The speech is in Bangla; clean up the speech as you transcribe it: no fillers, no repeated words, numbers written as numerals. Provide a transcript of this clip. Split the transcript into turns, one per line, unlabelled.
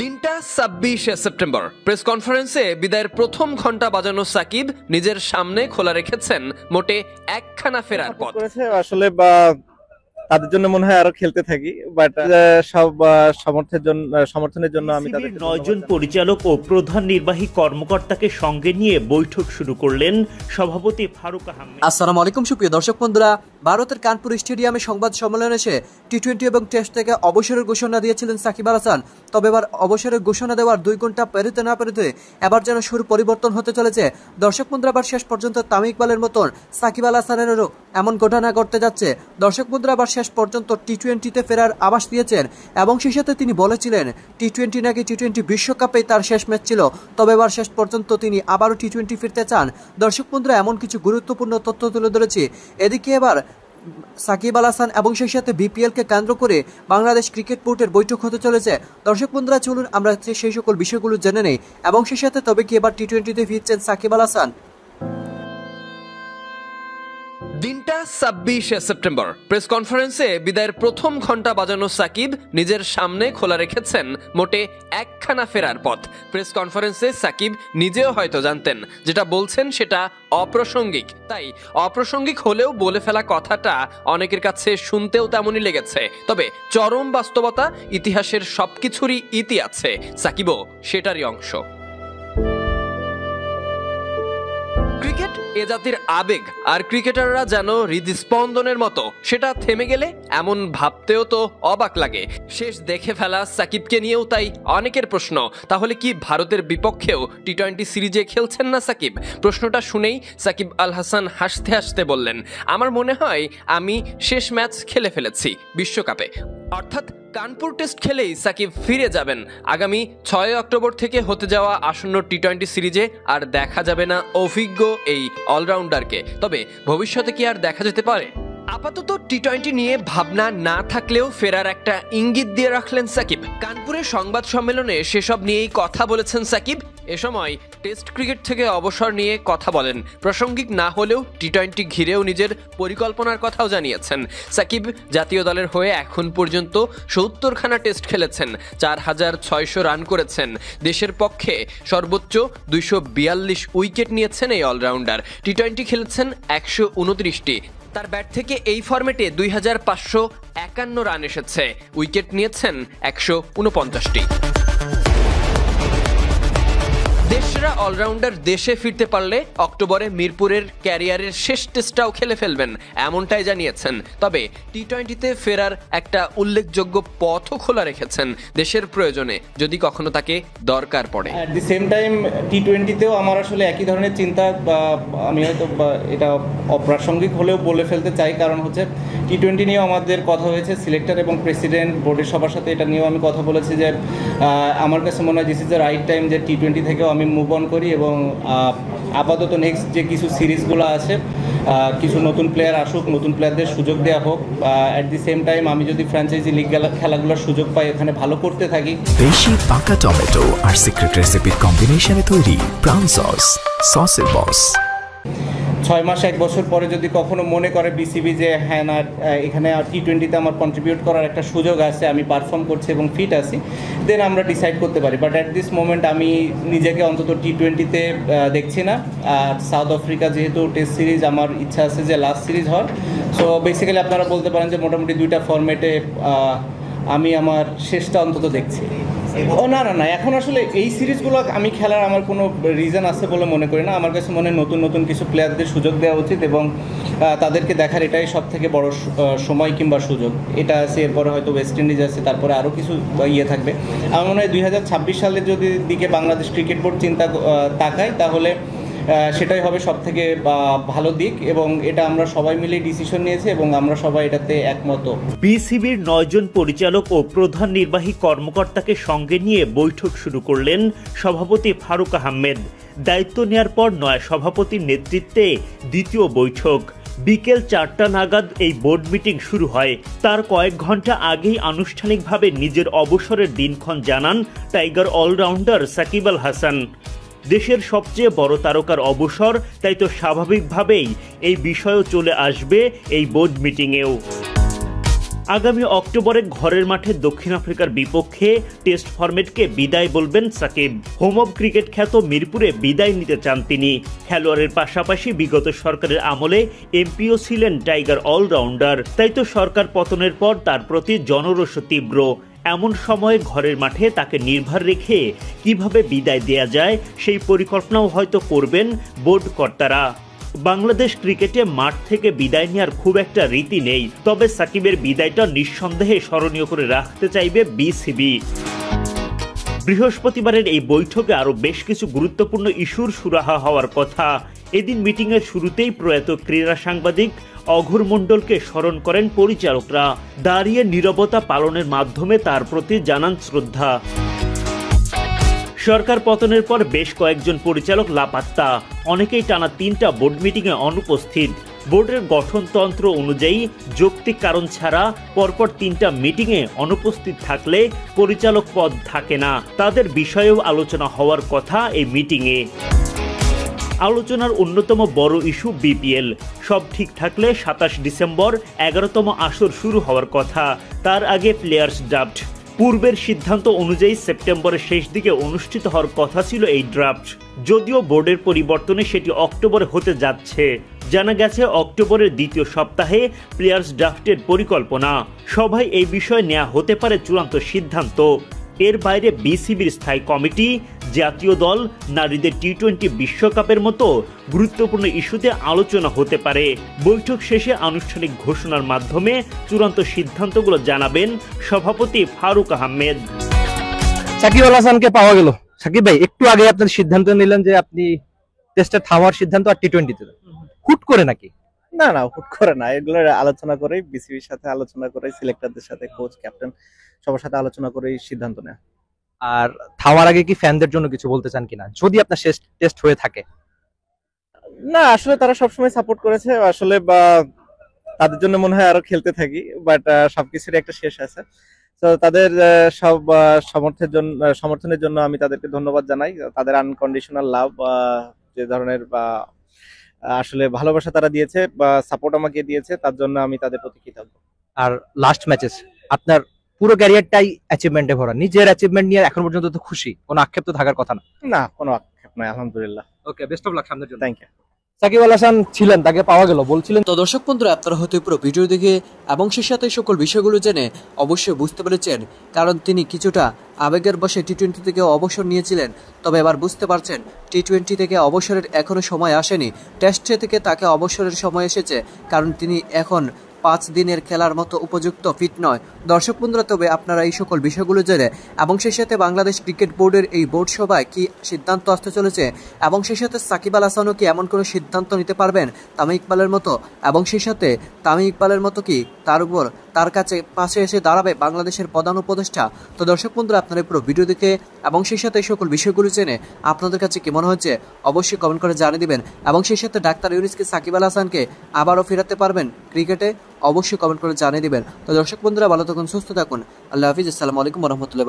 দিনটা ২৬শে সেপ্টেম্বর। প্রেস কনফারেন্সে বিদায়ের প্রথম ঘন্টা বাজানো সাকিব নিজের সামনে খোলা রেখেছেন মোটে একখানা ফেরার পথ।
আসলে তাদের জন্য মনে হয় আরো খেলতে থাকি, বাট সব সমর্থনের জন্য আমি তাদের
৯ জন পরিচালক ও প্রধান নির্বাহী কর্মকর্তাকে সঙ্গে নিয়ে বৈঠক শুরু করলেন সভাপতি ফারুক আহমেদ।
আসসালামু আলাইকুম সুপ্রিয় দর্শক বন্ধুরা, ভারতের কানপুর স্টেডিয়ামে সংবাদ সম্মেলনে এসে টি-20 এবং টেস্ট থেকে অবসরের ঘোষণা দিয়েছিলেন সাকিব আল হাসান। তবে এবার অবসরের ঘোষণা দেওয়ার 2 ঘন্টা পেরোতে না পেরোতে এবার যেন শুরু পরিবর্তন হতে চলেছে। দর্শক বন্ধুরা, আবার শেষ পর্যন্ত তামিম ইকবালের মতন সাকিব আল হাসানেরও এমন ঘটনা ঘটতে যাচ্ছে। দর্শক বন্ধুরা, আবার শেষ পর্যন্ত টি-20তে ফেরার আভাস দিয়েছেন এবং সেই সাথে তিনি বলেছিলেন টি-20 নাকি টি-20 বিশ্বকাপেই তার শেষ ম্যাচ ছিল। তবে এবার শেষ পর্যন্ত তিনি আবারও টি-20 ফিরতে চান। দর্শক বন্ধুরা, এমন কিছু গুরুত্বপূর্ণ তথ্য তুলে ধরেছি। এদিকে এবার সাকিব আল হাসান এবং সেই সাথে বিপিএলকে কেন্দ্র করে বাংলাদেশ ক্রিকেট বোর্ডের বৈঠক হতে চলেছে। দর্শক বন্ধুরা, চলুন আমরা সেই সকল বিষয়গুলো জেনে নেই এবং সেই সাথে তবে কি এবার টি-20তে ফিরছেন সাকিব আল হাসান।
দিনটা ২৬শে সেপ্টেম্বর। প্রেস কনফারেন্সে বিদায়ের প্রথম ঘন্টা বাজানো সাকিব নিজের সামনে খোলা রেখেছেন মোটে একখানা ফেরার পথ। প্রেস কনফারেন্সে সাকিব নিজেও হয়তো জানতেন যেটা বলছেন সেটা অপ্রাসঙ্গিক, তাই অপ্রাসঙ্গিক হলেও বলে ফেলা কথাটা অনেকের কাছে শুনতেও তেমনই লেগেছে। তবে চরম বাস্তবতা, ইতিহাসের সবকিছুরই ইতি আছে, সাকিবও সেটারই অংশ। ক্রিকেট এ জাতির আবেগ, আর ক্রিকেটাররা যেন হৃদস্পন্দনের মতো, সেটা থেমে গেলে এমন ভাবতেও তো অবাক লাগে। শেষ দেখে ফেলা সাকিবকে নিয়েও তাই অনেকের প্রশ্ন, তাহলে কি ভারতের বিপক্ষেও টি-20 সিরিজে খেলছেন না সাকিব? প্রশ্নটা শুনেই সাকিব আল হাসান হাসতে হাসতে বললেন, আমার মনে হয় আমি শেষ ম্যাচ খেলে ফেলেছি বিশ্বকাপে। অর্থাৎ কানপুর টেস্ট খেলেই সাকিব ফিরে যাবেন। আগামী ৬ অক্টোবর থেকে হতে যাওয়া আসন্ন টি-20 সিরিজে আর দেখা যাবে না অভিজ্ঞ এই অলরাউন্ডারকে। তবে ভবিষ্যতে কি আর দেখা যেতে পারে? আপাতত টি-20 নিয়ে ভাবনা না থাকলেও ফেরার একটা ইঙ্গিত দিয়ে রাখলেন সাকিব। কানপুরের সংবাদ সম্মেলনে সেসব নিয়েই কথা বলেছেন সাকিব। এ সময় টেস্ট ক্রিকেট থেকে অবসর নিয়ে কথা বলেন। প্রাসঙ্গিক না হলেও টি-20 ঘিরেও নিজের পরিকল্পনার কথাও জানিয়েছেন। সাকিব জাতীয় দলের হয়ে এখন পর্যন্ত ৭০খানা টেস্ট খেলেছেন, ৪,৬০০ রান করেছেন। দেশের পক্ষে সর্বোচ্চ ২৪২ উইকেট নিয়েছেন এই অলরাউন্ডার। টি-20 খেলেছেন ১২৯টি। তার ব্যাট থেকে এই ফরম্যাটে ২৫৫১ রান এসেছে, উইকেট নিয়েছেন ১৪৯টি। দেশরা অলরাউন্ডার দেশে ফিরতে পারলে অক্টোবরে মিরপুরের ক্যারিয়ারের শেষ টেস্টটাও খেলে ফেলবেন, এমনটাই জানিয়েছেন। তবে টি-20তে ফেরার একটা উল্লেখযোগ্য পথও খোলা রেখেছেন দেশের প্রয়োজনে, যদি কখনো তাকে দরকার পড়ে।
অ্যাট দি সেম টাইম টি-20তেও আমার আসলে একই ধরনের চিন্তা, আমি হয়তো এটা অপ্রাসঙ্গিক হলেও বলে ফেলতে চাই, কারণ হচ্ছে টি-20 নিয়েও আমাদের কথা হয়েছে সিলেক্টর এবং প্রেসিডেন্ট বোর্ডের সবার সাথে, এটা নিয়েও আমি কথা বলেছি যে আমার কাছে মনে হয় this is the right time যে টি-20 থেকেও আমি মুভ অন করি এবং আপাতত নেক্সট যে কিছু সিরিজগুলো আছে, কিছু নতুন প্লেয়ার আসুক, নতুন প্লেয়ারদের সুযোগ দেওয়া হোক। অ্যাট দি সেম টাইম আমি যদি ফ্র্যাঞ্চাইজি লিগ খেলাগুলোর সুযোগ পাই, এখানে ভালো করতে থাকি।
দেশি পাকা টমেটো আর সিক্রেট রেসিপির কম্বিনেশনে তৈরি প্রাউন সসের বস।
৬ মাস ১ বছর পরে যদি কখনো মনে করে বিসিবি যে হ্যাঁ না, এখানে টি-20তে আমার কন্ট্রিবিউট করার একটা সুযোগ আছে, আমি পারফর্ম করছি এবং ফিট আছি, দেন আমরা ডিসাইড করতে পারি। বাট অ্যাট দিস মোমেন্ট আমি নিজেকে অন্তত টি-20তে দেখছি না। আর সাউথ আফ্রিকা যেহেতু টেস্ট সিরিজ, আমার ইচ্ছা আছে যে লাস্ট সিরিজ হয়। সো বেসিক্যালি আপনারা বলতে পারেন যে মোটামুটি 2টা ফরম্যাটে আমি আমার শেষটা অন্তত দেখছি। না, এখন আসলে এই সিরিজগুলো আমি খেলার আমার কোনো রিজন আছে বলে মনে করি না। আমার কাছে মনে হয় নতুন নতুন কিছু প্লেয়ারদের সুযোগ দেওয়া উচিত এবং তাদেরকে দেখার এটাই সব থেকে বড় সময় কিংবা সুযোগ। এটা আছে, এরপরে হয়তো ওয়েস্ট ইন্ডিজ আছে, তারপরে আরও কিছু থাকবে। আমার মনে হয় ২০২৬ সালের যদি দিকে বাংলাদেশ ক্রিকেট বোর্ড চিন্তা তাকায়, তাহলে সেটাই হবে সব থেকে ভালো দিক এবং এটা আমরা সবাই মিলে ডিসিশন নিয়েছি এবং আমরা সবাই এটাতে একমত।
বিসিবির ৯ জন পরিচালক ও প্রধান নির্বাহী কর্মকর্তাকে সঙ্গে নিয়ে বৈঠক শুরু করলেন সভাপতি ফারুক আহমেদ। দায়িত্ব নেয়ার পর নয়া সভাপতির নেতৃত্বে দ্বিতীয় বৈঠক। বিকেল ৪টা নাগাদ এই বোর্ড মিটিং শুরু হয়। তার কয়েক ঘন্টা আগেই আনুষ্ঠানিকভাবে নিজের অবসরের দিনক্ষণ জানান টাইগার অলরাউন্ডার সাকিব আল হাসান। দেশের সবচেয়ে বড় তারকার অবসর, তাই তো স্বাভাবিকভাবেই এই বিষয়ও চলে আসবে এই বোর্ড মিটিংয়েও। আগামী অক্টোবরে ঘরের মাঠে দক্ষিণ আফ্রিকার বিপক্ষে টেস্ট ফরম্যাটকে বিদায় বলবেন সাকিব। হোম অব ক্রিকেট খ্যাত মিরপুরে বিদায় নিতে চান তিনি। খেলোয়াড়ের পাশাপাশি বিগত সরকারের আমলে এমপিও ছিলেন টাইগার অলরাউন্ডার। তাই তো সরকার পতনের পর তার প্রতি জনরোষ তীব্র। এমন সময়ে ঘরের মাঠে তাকে নির্ভর রেখে কিভাবে বিদায় দেয়া যায় সেই পরিকল্পনাও হয়তো করবেন বোর্ড কর্তারা। বাংলাদেশ ক্রিকেটে মাঠ থেকে বিদায় নেওয়ার খুব একটা রীতি নেই, তবে সাকিবের বিদায়টা নিঃসন্দেহে স্মরণীয় করে রাখতে চাইবে বিসিবি। বৃহস্পতিবারের এই বৈঠকে আরও বেশ কিছু গুরুত্বপূর্ণ ইস্যুর সুরাহা হওয়ার কথা। এদিন মিটিংয়ের শুরুতেই প্রয়াত ক্রীড়া সাংবাদিক অঘোর মণ্ডলকে স্মরণ করেন পরিচালকরা। দাঁড়িয়ে নীরবতা পালনের মাধ্যমে তার প্রতি জানান শ্রদ্ধা। সরকার পতনের পর বেশ কয়েকজন পরিচালক লাপাত্তা, অনেকেই টানা 3টা বোর্ড মিটিংয়ে অনুপস্থিত। বোর্ডের গঠনতন্ত্র অনুযায়ী যৌক্তিক কারণ ছাড়া পরপর 3টা মিটিংয়ে অনুপস্থিত থাকলে পরিচালক পদ থাকে না। তাদের বিষয়েও আলোচনা হওয়ার কথা এই মিটিংয়ে। আলোচনার অন্যতম বড় ইস্যু বিপিএল। সব ঠিক থাকলে 27 ডিসেম্বর 11তম আসর শুরু হওয়ার কথা। তার আগে প্লেয়ার্স ড্রাফট। পূর্বের সিদ্ধান্ত অনুযায়ী সেপ্টেম্বরের শেষ দিকে অনুষ্ঠিত হওয়ার কথা ছিল এই ড্রাফট। যদিও বোর্ডের পরিবর্তনে সেটি অক্টোবরে হতে যাচ্ছে। জানা গেছে অক্টোবরের দ্বিতীয় সপ্তাহে প্লেয়ার্স ড্রাফটের পরিকল্পনা। সভায় এই বিষয়ে নেওয়া হতে পারে চূড়ান্ত সিদ্ধান্ত। এর বাইরে বিসিবির স্থায়ী কমিটি, জাতীয় দল, নারীদের টি-20 বিশ্বকাপের মতো গুরুত্বপূর্ণ ইস্যুতে আলোচনা হতে পারে। বৈঠক শেষে আনুষ্ঠানিক ঘোষণার মাধ্যমে চূড়ান্ত সিদ্ধান্তগুলো জানাবেন সভাপতি ফারুক আহমেদ।
সাকিব আল হাসানকে পাওয়া গেল। সাকিব ভাই, একটু আগে আপনার সিদ্ধান্ত নিলেন যে আপনি টেস্টে থামার সিদ্ধান্ত আর টি-20-তে হুট করে নাকি?
না হুট করে না, এগুলো আলোচনা করে বিসিবির সাথে আলোচনা করে, সিলেক্টরদের সাথে, কোচ, ক্যাপ্টেন সবার সাথে আলোচনা করে সিদ্ধান্ত নেয়।
আর থামার আগে কি ফ্যানদের জন্য কিছু বলতে চান কিনা, যদি আপনার শেষ টেস্ট হয়ে থাকে?
না, আসলে তারা সবসময় সাপোর্ট করেছে, আসলে বা তাদের জন্য মনে হয় আরো খেলতে থাকি, বাট সবকিছুর একটা শেষ আছে। তো তাদের সব সমর্থনের জন্য আমি তাদেরকে ধন্যবাদ জানাই। তাদের আনকন্ডিশনাল লাভ, যে ধরনের বা আসলে ভালোবাসা তারা দিয়েছে বা সাপোর্ট আমাকে দিয়েছে, তার জন্য আমি তাদের প্রতি কৃতজ্ঞ।
আর লাস্ট ম্যাচেস আপনার পুরো ক্যারিয়ারটাই অ্যাচিভমেন্টে ভরা, নিজের অ্যাচিভমেন্ট নিয়ে এখন পর্যন্ত তো খুশি, কোনো আক্ষেপ তো থাকার কথা না?
না, কোনো আক্ষেপ নাই, আলহামদুলিল্লাহ।
ওকে, বেস্ট অফ লাক সামনের জন্য।
Thank you.
সাকিব আল হাসান ছিলেন, তাকে পাওয়া গেল বলছিলেন।
তো দর্শক বন্ধুরা, আপনারা হয়তো পুরো ভিডিও দেখে এবং সে সাথে সকল বিষয়গুলো জেনে অবশ্যই বুঝতে পেরেছেন, কারণ তিনি কিছুটা আবেগের বশে টি-20 থেকে অবসর নিয়েছিলেন। তবে এবার বুঝতে পারছেন টি-20 থেকে অবসরের এখনো সময় আসেনি, টেস্টে থেকে তাকে অবসরের সময় এসেছে, কারণ তিনি এখন 5 দিনের খেলার মতো উপযুক্ত ফিট নয়। দর্শক বন্ধুরা, তবে আপনারা এই সকল বিষয়গুলো জেনে এবং সেই সাথে বাংলাদেশ ক্রিকেট বোর্ডের এই বোর্ড সভায় কি সিদ্ধান্ত আসতে চলেছে এবং সেই সাথে সাকিব আল হাসানও কি এমন কোনো সিদ্ধান্ত নিতে পারবেন তামিম ইকবালের মতো, এবং সেই সাথে তামিম ইকবালের মতো কি তার উপর তার কাছে পাশে এসে দাঁড়াবে বাংলাদেশের প্রধান উপদেষ্টা? তো দর্শক বন্ধুরা, আপনারা পুরো ভিডিও দেখে এবং সেই সাথে এই সকল বিষয়গুলো জেনে আপনাদের কাছে কি মনে হচ্ছে অবশ্যই কমেন্ট করে জানিয়ে দিবেন, এবং সেই সাথে ডাক্তার ইউনুসকে সাকিব আল হাসানকে আবারও ফেরাতে পারবেন ক্রিকেটে, অবশ্যই কমেন্ট করে জানিয়ে দিবেন। তো দর্শক বন্ধুরা, ভালো থাকুন, সুস্থ থাকুন, আল্লাহ হাফিজ, আসসালামু আলাইকুম ওয়া রাহমাতুল্লাহি।